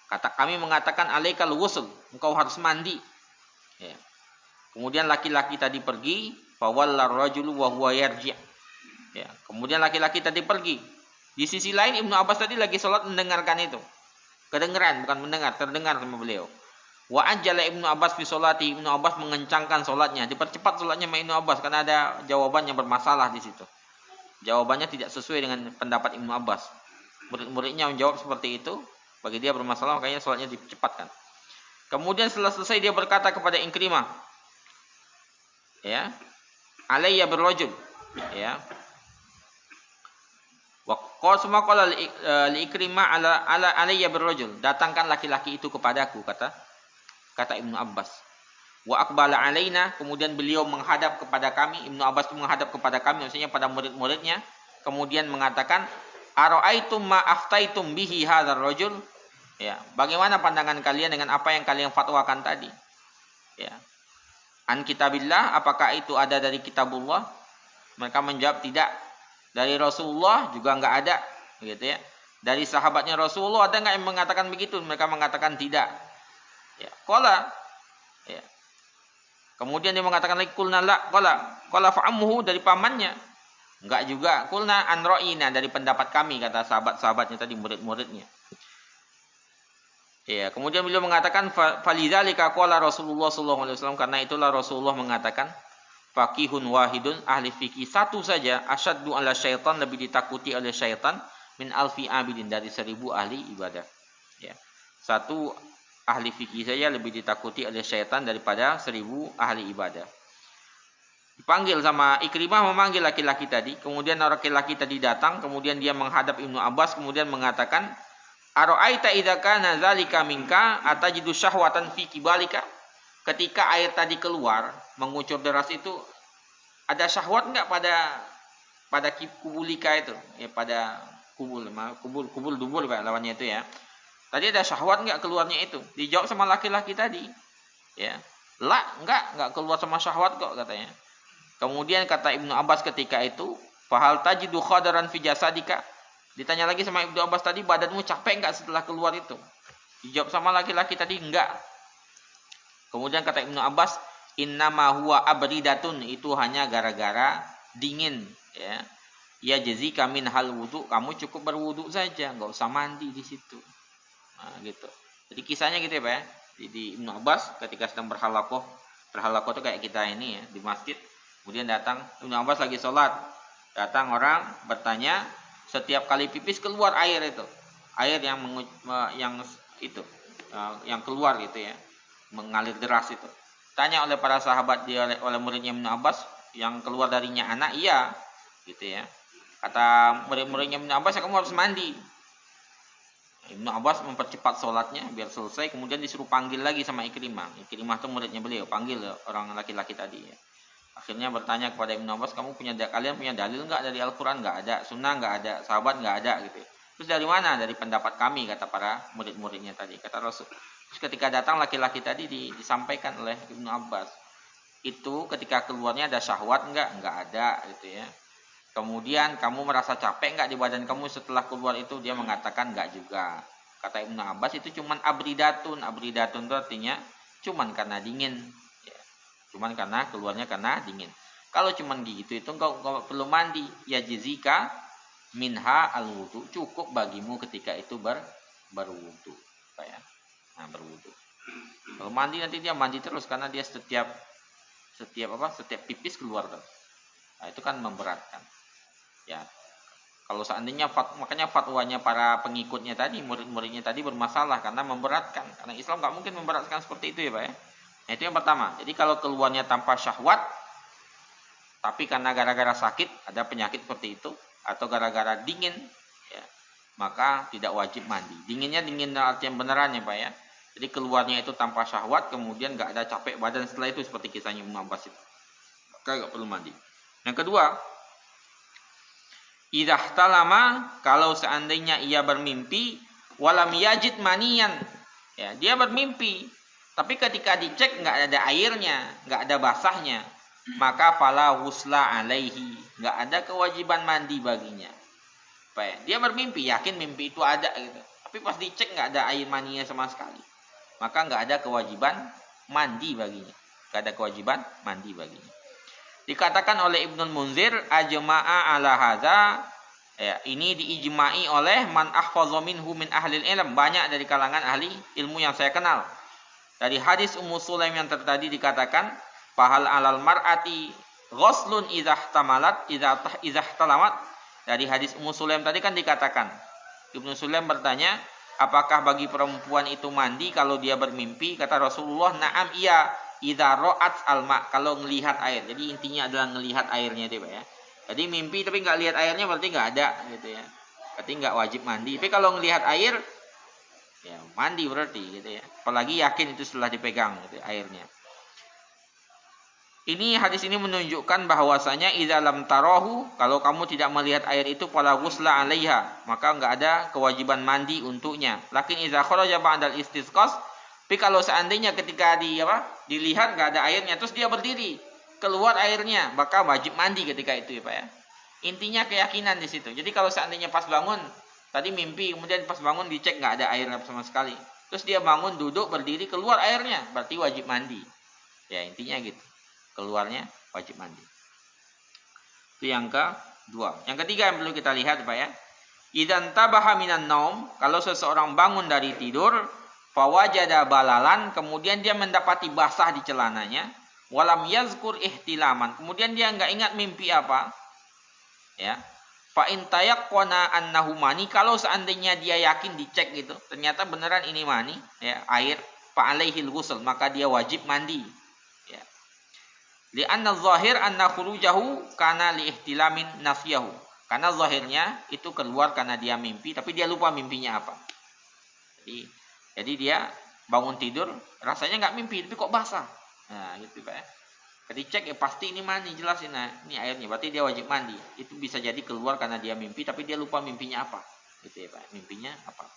Kami mengatakan alaikal ghusl, engkau harus mandi. Ya. Kemudian laki-laki tadi pergi, fawallar rajulu wa huwa yarji'. Ya. Kemudian laki-laki tadi pergi. Di sisi lain Ibnu Abbas tadi lagi sholat mendengarkan itu. Kedengeran, bukan mendengar, terdengar sama beliau. Wa ajala Ibnu Abbas fi sholati, Ibnu Abbas mengencangkan sholatnya, dipercepat sholatnya sama Ibnu Abbas karena ada jawaban yang bermasalah di situ. Jawabannya tidak sesuai dengan pendapat Ibnu Abbas. Murid-muridnya menjawab seperti itu, bagi dia bermasalah, makanya sholatnya dipercepatkan. Kemudian setelah selesai dia berkata kepada Ikrimah, ya, alayya birrajul, ya. Wa qasma qala li Ikrimah ala alayya birrajul, datangkan laki-laki itu kepadaku, kata Ibnu Abbas. Wa aqbala alaina, kemudian beliau menghadap kepada kami, Ibnu Abbas itu menghadap kepada kami, maksudnya pada murid-muridnya, kemudian mengatakan, ara'aitum ma aftaitum bihi hadzal rajul? Ya, bagaimana pandangan kalian dengan apa yang kalian fatwakan tadi? Ya. An kitabillah, apakah itu ada dari kitabullah? Mereka menjawab tidak. Dari Rasulullah juga enggak ada, gitu ya. Dari sahabatnya Rasulullah ada enggak yang mengatakan begitu? Mereka mengatakan tidak. Ya, qala, ya. Kemudian dia mengatakan lagi qulna la, qala fa'ammuhu, dari pamannya. Enggak juga. Qulna an ra'ina, dari pendapat kami, kata sahabat-sahabatnya tadi, murid-muridnya. Ya, kemudian beliau mengatakan falidzalika qala Rasulullah sallallahu alaihi wasallam, karena itulah Rasulullah mengatakan faqihun wahidun, ahli fikih satu saja, asyaddu ala syaitan, lebih ditakuti oleh syaitan min alfi abidin, dari 1000 ahli ibadah. Ya. Satu ahli fikih saja lebih ditakuti oleh syaitan daripada 1000 ahli ibadah. Dipanggil sama Ikrimah, memanggil laki-laki tadi, kemudian laki-laki tadi datang, kemudian dia menghadap Ibnu Abbas, kemudian mengatakan, ara'aita idza kana zalika minka atajidu syahwatan fi kibalika? Ketika air tadi keluar mengucur deras itu, ada syahwat enggak pada kubulika itu? Ya, pada kubul dubur lawannya itu ya. Tadi ada syahwat enggak keluarnya itu? Dijawab sama laki-laki tadi. Ya. La, enggak keluar sama syahwat kok, katanya. Kemudian kata Ibnu Abbas ketika itu, fahal tajidu khadaran fi jasadika? Ditanya lagi sama Ibnu Abbas tadi, badanmu capek enggak setelah keluar itu? Dijawab sama laki-laki tadi, enggak. Kemudian kata Ibnu Abbas, innama huwa abridatun, itu hanya gara-gara dingin, ya. Ya jazika min hal wudu, kamu cukup berwudu saja, enggak usah mandi di situ. Nah, gitu. Jadi kisahnya gitu ya, Pak ya. Di Ibnu Abbas ketika sedang berhalakoh itu kayak kita ini ya, di masjid. Kemudian datang Ibnu Abbas lagi sholat. Datang orang bertanya, setiap kali pipis keluar air itu, air yang keluar gitu ya, mengalir deras itu. Tanya oleh para sahabat, oleh muridnya Ibnu Abbas, yang keluar darinya anak, iya, gitu ya. Kata murid-muridnya Ibnu Abbas, kamu harus mandi. Ibnu Abbas mempercepat sholatnya biar selesai, kemudian disuruh panggil lagi sama Ikrimah. Ikrimah itu muridnya beliau, panggil orang laki-laki tadi ya. Akhirnya bertanya kepada Ibnu Abbas, kalian punya dalil enggak dari Al-Quran? Enggak ada. Sunnah enggak ada. Sahabat enggak ada gitu. Terus dari mana? Dari pendapat kami, kata para murid-muridnya tadi, kata Rasul. Terus ketika datang laki-laki tadi disampaikan oleh Ibnu Abbas, itu ketika keluarnya ada syahwat enggak? Enggak ada gitu ya. Kemudian kamu merasa capek enggak di badan kamu setelah keluar itu? Dia mengatakan enggak juga. Kata Ibnu Abbas, itu cuman abridatun. Abridatun itu artinya cuman karena dingin. Cuman karena keluarnya karena dingin. Kalau cuman gitu itu engkau perlu mandi. Ya jazika minha al-wudu, cukup bagimu ketika itu berwudu. Ya. Nah, berwudu. Kalau mandi nanti dia mandi terus karena dia setiap pipis keluar terus. Nah, itu kan memberatkan. Ya. Kalau seandainya makanya fatwanya para pengikutnya tadi, murid-muridnya tadi bermasalah karena memberatkan. Karena Islam enggak mungkin memberatkan seperti itu ya, Pak ya. Nah, itu yang pertama. Jadi kalau keluarnya tanpa syahwat, tapi karena gara-gara sakit, ada penyakit seperti itu, atau gara-gara dingin, ya, maka tidak wajib mandi. Dinginnya dingin artinya beneran ya Pak ya. Jadi keluarnya itu tanpa syahwat, kemudian nggak ada capek badan setelah itu seperti kisahnya Ibnu Abbas itu, maka nggak perlu mandi. Yang kedua, idahtalama, kalau seandainya ia bermimpi, walam yajid maniyan. Ya, dia bermimpi, tapi ketika dicek nggak ada airnya, nggak ada basahnya, maka fala husla alaihi, nggak ada kewajiban mandi baginya. Dia bermimpi, yakin mimpi itu ada gitu, tapi pas dicek nggak ada air maninya sama sekali, maka nggak ada kewajiban mandi baginya. Nggak ada kewajiban mandi baginya. Dikatakan oleh Ibnul Munzir, ajma'a ala hadza. Ya, ini diijma'i oleh man ahfadza minhu min ahli ilm, banyak dari kalangan ahli ilmu yang saya kenal. Dari hadis Ummu Sulaim yang tadi dikatakan, fahal alal mar'ati ghuslun idza ihtamalat idza ihtalamat. Dari hadis Ummu Sulaim tadi kan dikatakan, Ibnu Sulaim bertanya, apakah bagi perempuan itu mandi kalau dia bermimpi? Kata Rasulullah, na'am iya, idza ra'at alma, kalau melihat air. Jadi intinya adalah melihat airnya dia, Pak ya. Jadi mimpi tapi nggak lihat airnya berarti nggak ada gitu ya. Berarti nggak wajib mandi. Tapi kalau ngelihat air, ya mandi berarti gitu ya. Apalagi yakin itu setelah dipegang gitu airnya. Ini hadis ini menunjukkan bahwasanya idza lam tarahu, kalau kamu tidak melihat air itu fala ghusla 'alaiha, maka nggak ada kewajiban mandi untuknya. Lakin idza kharaja ba'dal istisqas, tapi kalau seandainya ketika dilihat nggak ada airnya terus dia berdiri, keluar airnya, maka wajib mandi ketika itu ya Pak ya. Intinya keyakinan di situ. Jadi kalau seandainya pas bangun, tadi mimpi, kemudian pas bangun dicek nggak ada airnya sama sekali, terus dia bangun, duduk, berdiri, keluar airnya, berarti wajib mandi. Ya intinya gitu. Keluarnya wajib mandi. Itu yang kedua. Yang ketiga yang perlu kita lihat Pak ya. Idzan tabaha minan naum, kalau seseorang bangun dari tidur, fawajada balalan, kemudian dia mendapati basah di celananya, walam yazkur ihtilaman, kemudian dia nggak ingat mimpi apa. Ya. Fa in tayaqqana annahu mani, kalau seandainya dia yakin dicek gitu, ternyata beneran ini mani, ya, air, fa alaihil ghusl, maka dia wajib mandi. Li'anna zahir anna khurujahu kana li ihtilamin nafyahu. Karena zahirnya itu keluar karena dia mimpi, tapi dia lupa mimpinya apa. Jadi dia bangun tidur, rasanya nggak mimpi, tapi kok basah. Nah, gitu Pak ya. Ketika dicek ya pasti ini mandi, jelas ini airnya, berarti dia wajib mandi. Itu bisa jadi keluar karena dia mimpi, tapi dia lupa mimpinya apa. Gitu ya Pak, mimpinya apa.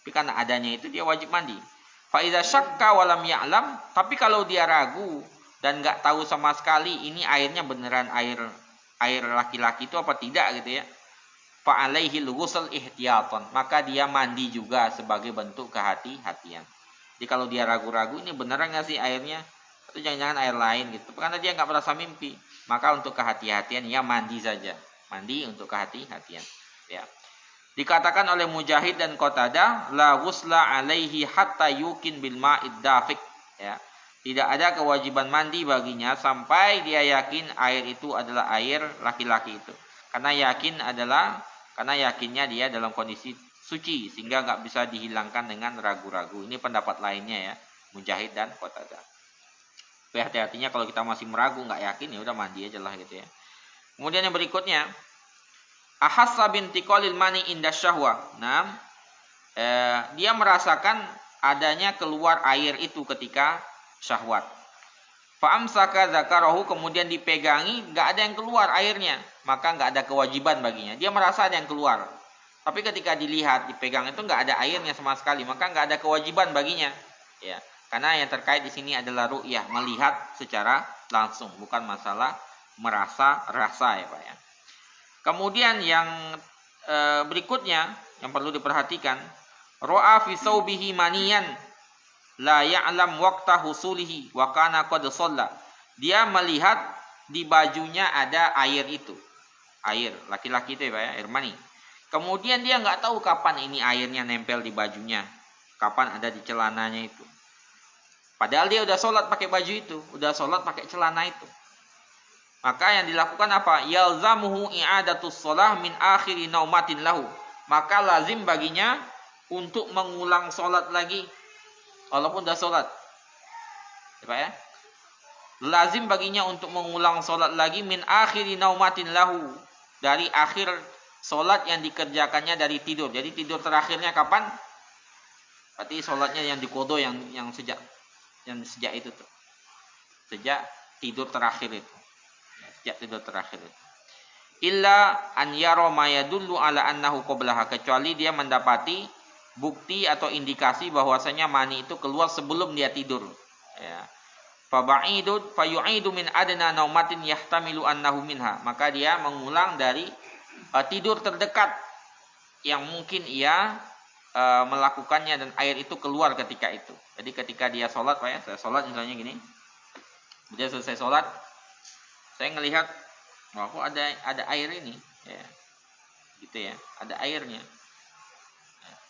Tapi karena adanya itu dia wajib mandi. Fa iza syakka walam ya'lam, tapi kalau dia ragu dan nggak tahu sama sekali ini airnya beneran air laki-laki itu apa tidak gitu ya, fa alaihil ghusl ihtiyatan, maka dia mandi juga sebagai bentuk kehati-hatian. Jadi kalau dia ragu-ragu ini beneran nggak sih airnya, atau jangan-jangan air lain gitu, karena dia nggak merasa mimpi, maka untuk kehati-hatian ya mandi saja, mandi untuk kehati-hatian. Ya. Dikatakan oleh Mujahid dan Qatadah, la ghusla alaihi hatta yukin bil ma'id dafiq. Ya. Tidak ada kewajiban mandi baginya sampai dia yakin air itu adalah air laki-laki itu. Karena yakinnya dia dalam kondisi suci sehingga nggak bisa dihilangkan dengan ragu-ragu. Ini pendapat lainnya ya, Mujahid dan Qatadah. Tapi hati-hatinya kalau kita masih meragu, nggak yakin, ya udah mandi aja lah gitu ya. Kemudian yang berikutnya, ahassa bintiqalil mani inda syahwa. Nah, dia merasakan adanya keluar air itu ketika syahwat. Fa'amsaka zakarahu, kemudian dipegangi, nggak ada yang keluar airnya, maka nggak ada kewajiban baginya. Dia merasa ada yang keluar, tapi ketika dilihat, dipegang itu nggak ada airnya sama sekali, maka nggak ada kewajiban baginya. Ya, karena yang terkait di sini adalah ru'yah, melihat secara langsung, bukan masalah merasa rasa ya Pak ya. Kemudian yang berikutnya yang perlu diperhatikan, ro'a fi saubihi maniyan la ya'lam waqta husulihi wa kana qad shalla. Dia melihat di bajunya ada air itu. Air laki-laki itu ya Pak ya, air mani. Kemudian dia nggak tahu kapan ini airnya nempel di bajunya, kapan ada di celananya itu. Padahal dia udah sholat pakai baju itu, udah sholat pakai celana itu. Maka yang dilakukan apa? Yalzamuhu i'adatus shalah min akhiri naumatin lahu. Maka lazim baginya untuk mengulang sholat lagi walaupun dah sholat. Ya Pak ya? Lazim baginya untuk mengulang sholat lagi min akhiri naumatin lahu, dari akhir sholat yang dikerjakannya dari tidur. Jadi tidur terakhirnya kapan? Berarti sholatnya yang diqodho yang sejak itu tuh. Sejak tidur terakhir itu. Sejak tidur terakhir itu. Illa an yara ma yadullu ala annahu qablaha, kecuali dia mendapati bukti atau indikasi bahwasanya mani itu keluar sebelum dia tidur. Ya. Fayu'idu min adna naumatin yahtamilu annahu minha. Maka dia mengulang dari tidur terdekat yang mungkin ia melakukannya dan air itu keluar ketika itu. Jadi ketika dia sholat, Pak ya, saya sholat misalnya gini, dia selesai sholat, saya ngelihat, wah kok ada air ini, ya, gitu ya, ada airnya.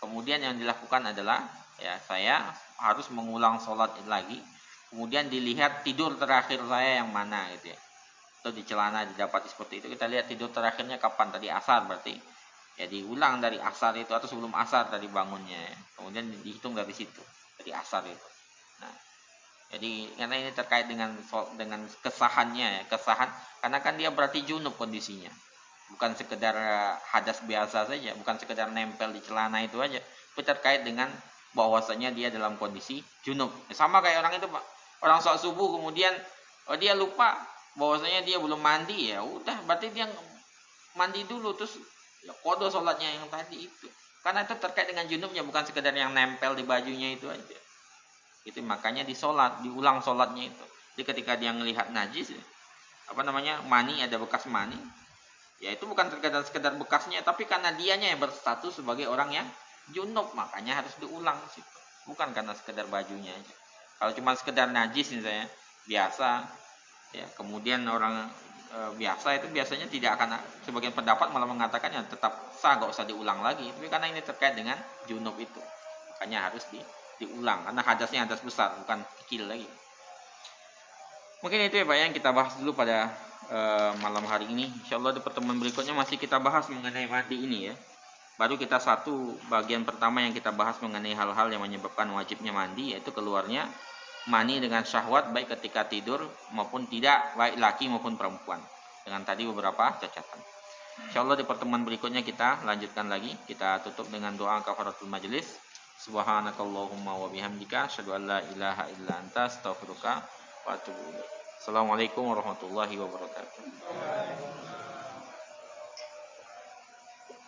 Kemudian yang dilakukan adalah, ya saya harus mengulang sholat lagi, kemudian dilihat tidur terakhir saya yang mana gitu ya. Atau di celana didapati seperti itu, kita lihat tidur terakhirnya kapan, tadi asar berarti. Ya diulang dari asar itu atau sebelum asar tadi bangunnya. Kemudian dihitung dari situ, dari asar itu. Nah, jadi karena ini terkait dengan kesahannya ya, kesahan karena kan dia berarti junub kondisinya. Bukan sekedar hadas biasa saja, bukan sekedar nempel di celana itu aja. Itu terkait dengan bahwasanya dia dalam kondisi junub. Sama kayak orang itu, Pak. Orang sholat subuh kemudian dia lupa bahwasanya dia belum mandi, ya udah berarti dia mandi dulu terus ya qada sholatnya yang tadi itu. Karena itu terkait dengan junubnya, bukan sekedar yang nempel di bajunya itu aja. Itu makanya diulang sholatnya itu. Jadi ketika dia melihat najis, mani, ada bekas mani, ya itu bukan sekedar bekasnya, tapi karena dianya yang berstatus sebagai orang yang junub, makanya harus diulang situ. Bukan karena sekedar bajunya aja. Kalau cuma sekedar najis misalnya, biasa, ya kemudian orang biasa itu biasanya tidak akan, sebagian pendapat malah mengatakan yang tetap sah, gak usah diulang lagi. Tapi karena ini terkait dengan junub itu, makanya harus diulang karena hadasnya hadas besar, bukan kecil lagi. Mungkin itu ya Pak yang kita bahas dulu pada malam hari ini. Insyaallah di pertemuan berikutnya masih kita bahas mengenai mandi ini ya. Baru kita satu bagian pertama yang kita bahas mengenai hal-hal yang menyebabkan wajibnya mandi, yaitu keluarnya mani dengan syahwat baik ketika tidur maupun tidak, baik laki maupun perempuan. Dengan tadi beberapa catatan. Insyaallah di pertemuan berikutnya kita lanjutkan lagi. Kita tutup dengan doa kafaratul majelis. Subhanakallahumma wa bihamdika asyhadu an la ilaha illa anta astaghfiruka wa atubu ilaik. Assalamualaikum warahmatullahi wabarakatuh.